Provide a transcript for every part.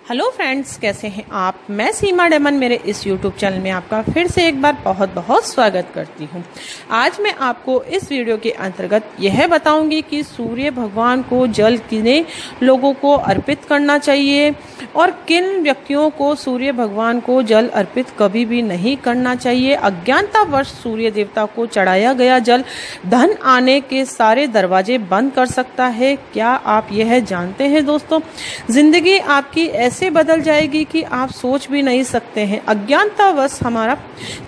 Hello friends, कैसे हैं आप। मैं सीमा डेमन मेरे इस यूट्यूब चैनल में आपका फिर से एक बार बहुत बहुत स्वागत करती हूं। आज मैं आपको इस वीडियो के अंतर्गत यह बताऊंगी कि सूर्य भगवान को जल किन लोगों को अर्पित करना चाहिए और किन व्यक्तियों को सूर्य भगवान को जल अर्पित कभी भी नहीं करना चाहिए। अज्ञानतावश सूर्य देवता को चढ़ाया गया जल धन आने के सारे दरवाजे बंद कर सकता है। क्या आप यह जानते हैं दोस्तों? जिंदगी आपकी ऐसे बदल जाएगी कि आप सोच भी नहीं सकते हैं। अज्ञानतावश हमारा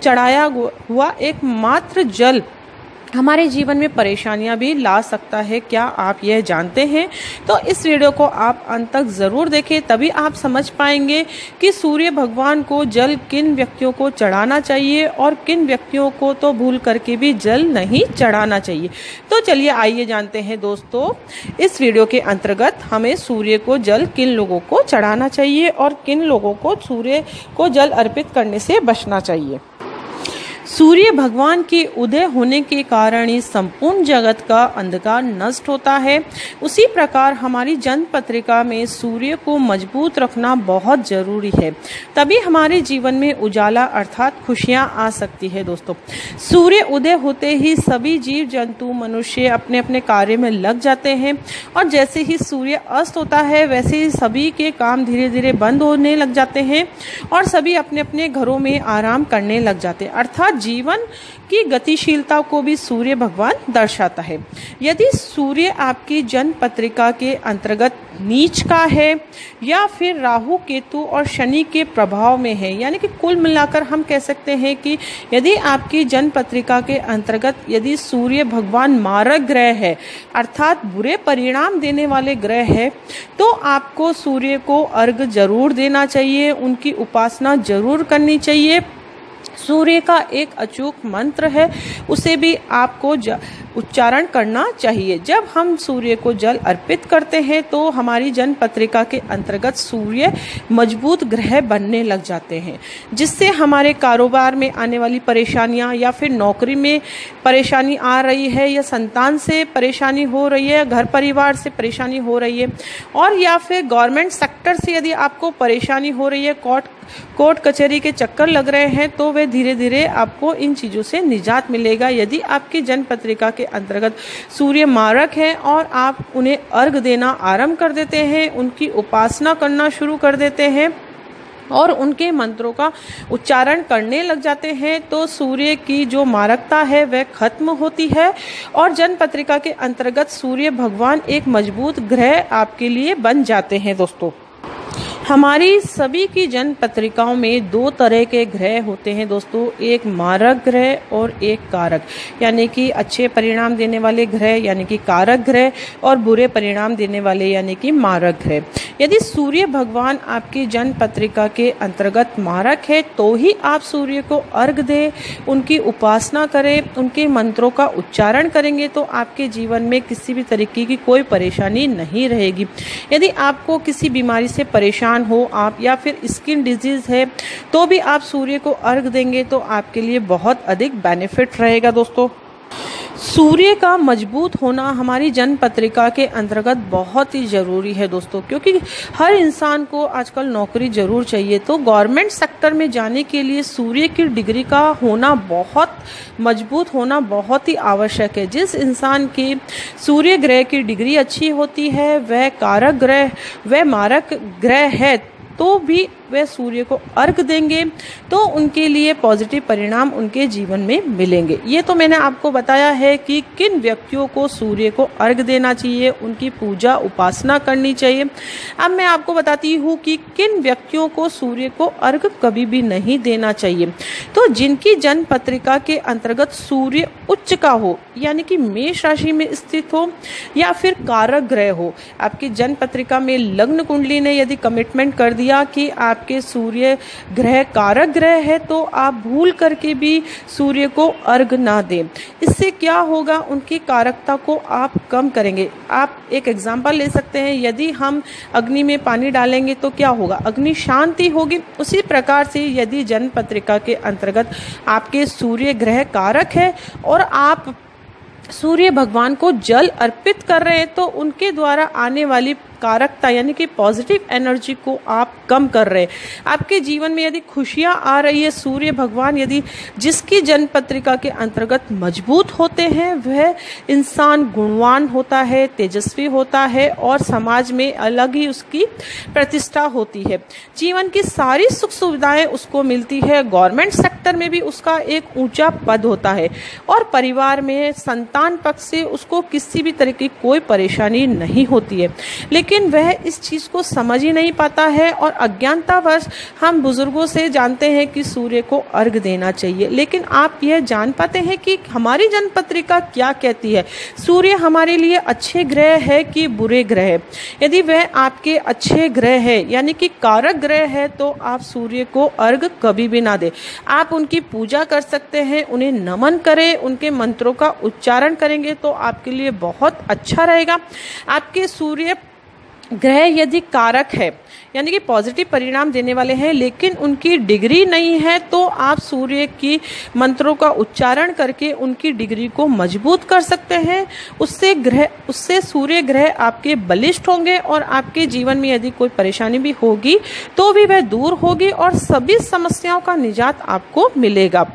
चढ़ाया हुआ एकमात्र जल हमारे जीवन में परेशानियां भी ला सकता है। क्या आप यह जानते हैं? तो इस वीडियो को आप अंत तक जरूर देखें, तभी आप समझ पाएंगे कि सूर्य भगवान को जल किन व्यक्तियों को चढ़ाना चाहिए और किन व्यक्तियों को तो भूल करके भी जल नहीं चढ़ाना चाहिए। तो चलिए आइए जानते हैं दोस्तों, इस वीडियो के अंतर्गत हमें सूर्य को जल किन लोगों को चढ़ाना चाहिए और किन लोगों को सूर्य को जल अर्पित करने से बचना चाहिए। सूर्य भगवान के उदय होने के कारण ही संपूर्ण जगत का अंधकार नष्ट होता है। उसी प्रकार हमारी जन्म पत्रिका में सूर्य को मजबूत रखना बहुत जरूरी है, तभी हमारे जीवन में उजाला अर्थात खुशियां आ सकती है। दोस्तों, सूर्य उदय होते ही सभी जीव जंतु मनुष्य अपने अपने कार्य में लग जाते हैं और जैसे ही सूर्य अस्त होता है वैसे ही सभी के काम धीरे धीरे बंद होने लग जाते हैं और सभी अपने अपने घरों में आराम करने लग जाते हैं। अर्थात जीवन की गतिशीलता को भी सूर्य भगवान दर्शाता है। यदि सूर्य आपकी जन्म पत्रिका के अंतर्गत नीच का है या फिर राहु केतु और शनि के प्रभाव में है, यानी कि कुल मिलाकर हम कह सकते हैं कि यदि आपकी जन्म पत्रिका के अंतर्गत यदि सूर्य भगवान मारक ग्रह है अर्थात बुरे परिणाम देने वाले ग्रह है, तो आपको सूर्य को अर्घ जरूर देना चाहिए, उनकी उपासना जरूर करनी चाहिए। सूर्य का एक अचूक मंत्र है, उसे भी आपको उच्चारण करना चाहिए। जब हम सूर्य को जल अर्पित करते हैं तो हमारी जन्म पत्रिका के अंतर्गत सूर्य मजबूत ग्रह बनने लग जाते हैं, जिससे हमारे कारोबार में आने वाली परेशानियां या फिर नौकरी में परेशानी आ रही है या संतान से परेशानी हो रही है, घर परिवार से परेशानी हो रही है और या फिर गवर्नमेंट सेक्टर से यदि आपको परेशानी हो रही है, कोर्ट कचहरी के चक्कर लग रहे हैं, तो वे धीरे धीरे आपको इन चीजों से निजात मिलेगा यदि आपकी जन्म पत्रिका के अंतर्गत सूर्य मारक है और आप उन्हें अर्घ देना आरंभ कर देते हैं, उनकी उपासना करना शुरू कर देते हैं और उनके मंत्रों का उच्चारण करने लग जाते हैं, तो सूर्य की जो मारकता है वह खत्म होती है और जन्म पत्रिका के अंतर्गत सूर्य भगवान एक मजबूत ग्रह आपके लिए बन जाते हैं। दोस्तों, हमारी सभी की जन्म पत्रिकाओं में दो तरह के ग्रह होते हैं दोस्तों, एक मारक ग्रह और एक कारक, यानी कि अच्छे परिणाम देने वाले ग्रह यानी कि कारक ग्रह और बुरे परिणाम देने वाले यानी कि मारक ग्रह। यदि सूर्य भगवान आपकी जन्म पत्रिका के अंतर्गत मारक है तो ही आप सूर्य को अर्घ दें, उनकी उपासना करें, उनके मंत्रों का उच्चारण करेंगे तो आपके जीवन में किसी भी तरीके की कोई परेशानी नहीं रहेगी। यदि आपको किसी बीमारी से परेशान हो आप या फिर स्किन डिजीज है तो भी आप सूर्य को अर्घ देंगे तो आपके लिए बहुत अधिक बेनिफिट रहेगा। दोस्तों, सूर्य का मजबूत होना हमारी जन्म पत्रिका के अंतर्गत बहुत ही जरूरी है दोस्तों, क्योंकि हर इंसान को आजकल नौकरी जरूर चाहिए, तो गवर्नमेंट सेक्टर में जाने के लिए सूर्य की डिग्री का होना बहुत मजबूत होना बहुत ही आवश्यक है। जिस इंसान की सूर्य ग्रह की डिग्री अच्छी होती है वह कारक ग्रह वह मारक ग्रह है तो भी वे सूर्य को अर्घ देंगे तो उनके लिए पॉजिटिव परिणाम उनके जीवन में मिलेंगे। ये तो मैंने आपको बताया है कि किन व्यक्तियों को सूर्य को अर्घ देना चाहिए, उनकी पूजा उपासना करनी चाहिए। अब मैं आपको बताती हूँ कि किन व्यक्तियों को सूर्य को अर्घ कभी भी नहीं देना चाहिए। तो जिनकी जन्म पत्रिका के अंतर्गत सूर्य उच्च का हो, यानी कि मेष राशि में स्थित हो या फिर कारक ग्रह हो, आपकी जन्म पत्रिका में लग्न कुंडली ने यदि कमिटमेंट कर दिया कि आपके सूर्य ग्रह कारक ग्रह है तो आप भूल करके भी सूर्य को अर्घ ना दें। इससे क्या होगा, उनकी कारकता को आप कम करेंगे। आप एक एग्जांपल ले सकते हैं, यदि हम अग्नि में पानी डालेंगे तो क्या होगा, अग्नि शांति होगी। उसी प्रकार से यदि जन्म पत्रिका के अंतर्गत आपके सूर्य ग्रह कारक है और आप सूर्य भगवान को जल अर्पित कर रहे हैं तो उनके द्वारा आने वाली कारकता यानी कि पॉजिटिव एनर्जी को आप कम कर रहे हैं। आपके जीवन में यदि खुशियां आ रही है, सूर्य भगवान यदि जिसकी जन्म पत्रिका के अंतर्गत मजबूत होते हैं, वह इंसान गुणवान होता है, तेजस्वी होता है और समाज में अलग ही उसकी प्रतिष्ठा होती है। जीवन की सारी सुख सुविधाएं उसको मिलती है, गवर्नमेंट सेक्टर में भी उसका एक ऊंचा पद होता है और परिवार में संतान पक्ष से उसको किसी भी तरह की कोई परेशानी नहीं होती है। लेकिन वह इस चीज को समझ ही नहीं पाता है और अज्ञानतावश हम बुजुर्गों से जानते हैं कि सूर्य को अर्घ देना चाहिए। लेकिन आप यह जान पाते हैं कि हमारी जन्म पत्रिका क्या कहती है? सूर्य हमारे लिए अच्छे ग्रह है कि बुरे ग्रह है? यदि वह आपके अच्छे ग्रह है यानी कि कारक ग्रह है तो आप सूर्य को अर्घ कभी भी ना दें। आप उनकी पूजा कर सकते हैं, उन्हें नमन करें, उनके मंत्रों का उच्चारण करेंगे तो आपके लिए बहुत अच्छा रहेगा। आपके सूर्य ग्रह यदि कारक है यानी कि पॉजिटिव परिणाम देने वाले हैं लेकिन उनकी डिग्री नहीं है तो आप सूर्य की मंत्रों का उच्चारण करके उनकी डिग्री को मजबूत कर सकते हैं। उससे सूर्य ग्रह आपके बलिष्ठ होंगे और आपके जीवन में यदि कोई परेशानी भी होगी तो भी वह दूर होगी और सभी समस्याओं का निजात आपको मिलेगा।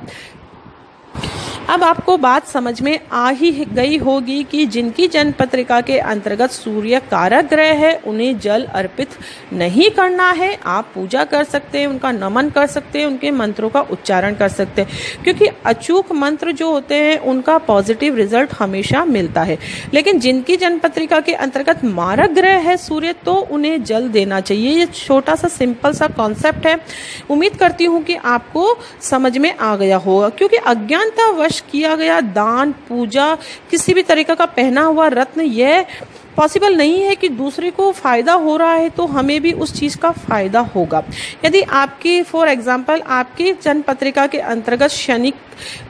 अब आपको बात समझ में आ ही गई होगी कि जिनकी जन्म पत्रिका के अंतर्गत सूर्य कारक ग्रह है उन्हें जल अर्पित नहीं करना है। आप पूजा कर सकते हैं, उनका नमन कर सकते हैं, उनके मंत्रों का उच्चारण कर सकते हैं क्योंकि अचूक मंत्र जो होते हैं उनका पॉजिटिव रिजल्ट हमेशा मिलता है। लेकिन जिनकी जन्म पत्रिका के अंतर्गत मारक ग्रह है सूर्य तो उन्हें जल देना चाहिए। ये छोटा सा सिंपल सा कॉन्सेप्ट है। उम्मीद करती हूँ कि आपको समझ में आ गया होगा क्योंकि अज्ञानतावश किया गया दान, पूजा, किसी भी तरीके का पहना हुआ रत्न यह पॉसिबल नहीं है कि दूसरे को फायदा हो रहा है तो हमें भी उस चीज का फायदा होगा। यदि आपकी फॉर एग्जांपल आपकी जन्म पत्रिका के अंतर्गत शनि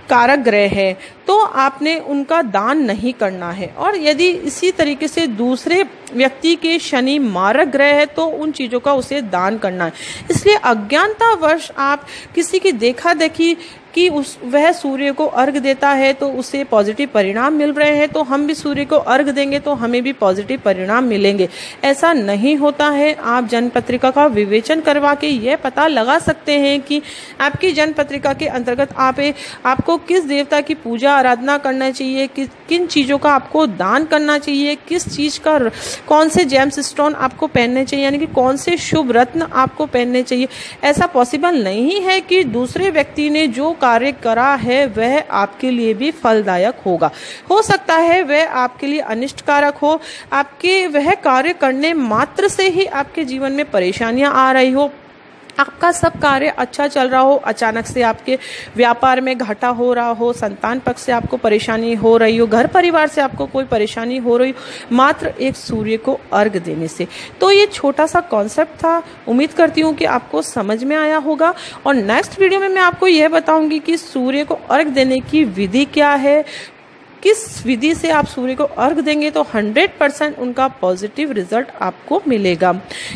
कारक ग्रह है तो आपने उनका दान नहीं करना है और यदि इसी तरीके से दूसरे व्यक्ति के शनि मारक ग्रह है तो उन चीजों का उसे दान करना है। इसलिए अज्ञानतावश आप किसी की देखा देखी कि वह सूर्य को अर्घ देता है तो उसे पॉजिटिव परिणाम मिल रहे हैं तो हम भी सूर्य को अर्घ देंगे तो हमें भी पॉजिटिव परिणाम मिलेंगे। ऐसा नहीं होता है। आप जन्म पत्रिका का विवेचन करवा के यह पता लगा सकते हैं कि आपकी जन्म पत्रिका के अंतर्गत आपको किस देवता की पूजा आराधना करना चाहिए, किन चीजों का आपको दान करना चाहिए, किस चीज का कौन से जेम्स स्टोन आपको पहनने चाहिए यानी कि कौन से शुभ रत्न आपको पहनने चाहिए। ऐसा पॉसिबल नहीं है कि दूसरे व्यक्ति ने जो कार्य करा है वह आपके लिए भी फलदायक होगा। हो सकता है वह आपके लिए अनिष्टकारक हो, आपके वह कार्य करने मात्र से ही आपके जीवन में परेशानियां आ रही हो, आपका सब कार्य अच्छा चल रहा हो, अचानक से आपके व्यापार में घाटा हो रहा हो, संतान पक्ष से आपको परेशानी हो रही हो, घर परिवार से आपको कोई परेशानी हो रही हो, मात्र एक सूर्य को अर्घ देने से। तो ये छोटा सा कॉन्सेप्ट था। उम्मीद करती हूँ कि आपको समझ में आया होगा और नेक्स्ट वीडियो में मैं आपको यह बताऊंगी कि सूर्य को अर्घ देने की विधि क्या है, किस विधि से आप सूर्य को अर्घ देंगे तो 100% उनका पॉजिटिव रिजल्ट आपको मिलेगा।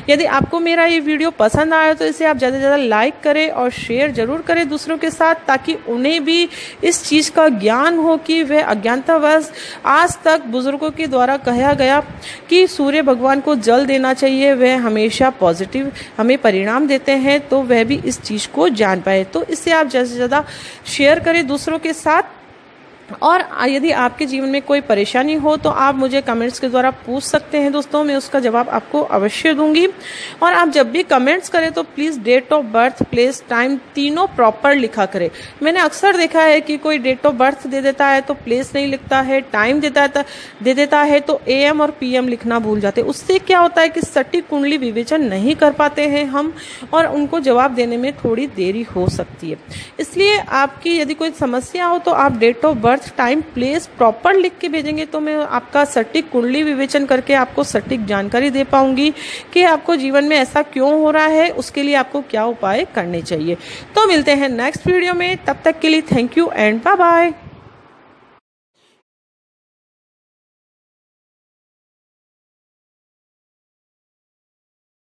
यदि आपको मेरा ये वीडियो पसंद आया तो इसे आप ज़्यादा से ज़्यादा लाइक करें और शेयर जरूर करें दूसरों के साथ ताकि उन्हें भी इस चीज़ का ज्ञान हो कि वह अज्ञानतावश आज तक बुजुर्गों के द्वारा कहा गया कि सूर्य भगवान को जल देना चाहिए, वह हमेशा पॉजिटिव हमें परिणाम देते हैं, तो वह भी इस चीज़ को जान पाए। तो इससे आप ज़्यादा से ज़्यादा शेयर करें दूसरों के साथ। और यदि आपके जीवन में कोई परेशानी हो तो आप मुझे कमेंट्स के द्वारा पूछ सकते हैं दोस्तों, मैं उसका जवाब आपको अवश्य दूंगी। और आप जब भी कमेंट्स करें तो please date of birth, place, time तीनों प्रॉपर लिखा करें। मैंने अक्सर देखा है कि कोई डेट ऑफ बर्थ दे देता है तो प्लेस नहीं लिखता है, टाइम दे देता है तो AM और PM लिखना भूल जाते हैं। उससे क्या होता है कि सटीक कुंडली विवेचन नहीं कर पाते हैं हम और उनको जवाब देने में थोड़ी देरी हो सकती है। इसलिए आपकी यदि कोई समस्या हो तो आप date of birth, time, place proper लिख के भेजेंगे तो मैं आपका सटीक कुंडली विवेचन करके आपको सटीक जानकारी दे पाऊंगी कि आपको जीवन में ऐसा क्यों हो रहा है, उसके लिए आपको क्या उपाय करने चाहिए। तो मिलते हैं नेक्स्ट वीडियो में, तब तक के लिए thank you and bye bye.